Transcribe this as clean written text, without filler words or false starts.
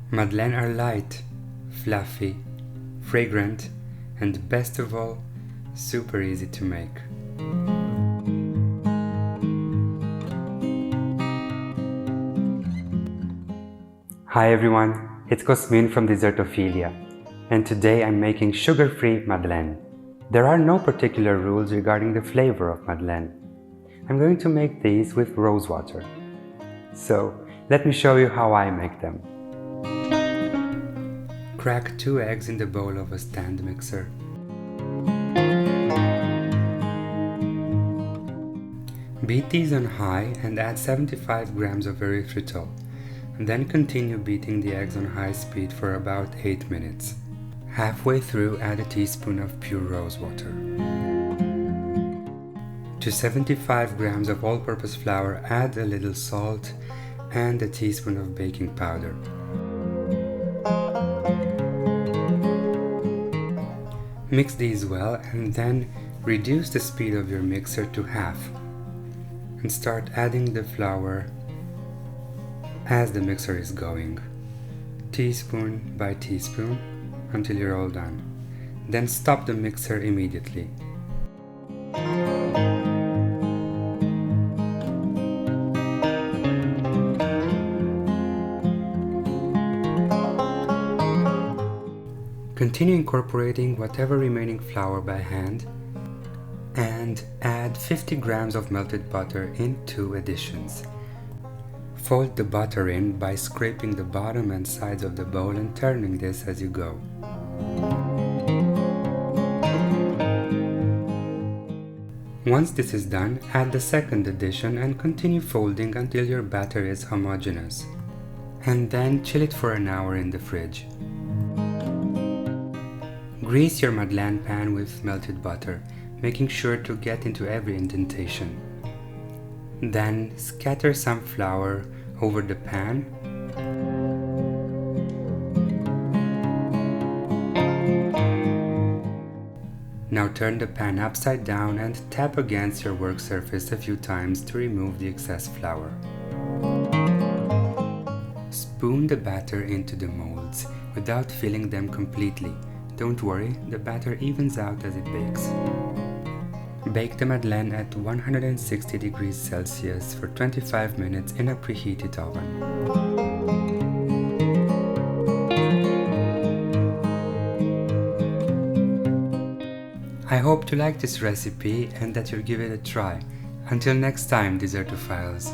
Madeleine are light, fluffy, fragrant, and best of all, super easy to make. Hi everyone, it's Cosmin from Dessertophilia, and today I'm making sugar-free Madeleine. There are no particular rules regarding the flavor of Madeleine. I'm going to make these with rose water. So, let me show you how I make them. Crack 2 eggs in the bowl of a stand mixer. Beat these on high and add 75 grams of erythritol. Then continue beating the eggs on high speed for about 8 minutes. Halfway through, add a teaspoon of pure rose water. To 75 grams of all-purpose flour, add a little salt and a teaspoon of baking powder. Mix these well and then reduce the speed of your mixer to half and start adding the flour as the mixer is going, teaspoon by teaspoon, until you're all done. Then stop the mixer immediately. Continue incorporating whatever remaining flour by hand and add 50 grams of melted butter in 2 additions. Fold the butter in by scraping the bottom and sides of the bowl and turning this as you go. Once this is done, add the second addition and continue folding until your batter is homogeneous. And then chill it for an hour in the fridge. Grease your Madeleine pan with melted butter, making sure to get into every indentation. Then scatter some flour over the pan Now turn the pan upside down and tap against your work surface a few times to remove the excess flour. Spoon the batter into the molds without filling them completely. Don't worry, the batter evens out as it bakes. Bake the Madeleine at 160 degrees Celsius for 25 minutes in a preheated oven. I hope you like this recipe and that you'll give it a try. Until next time, Dessertophiles.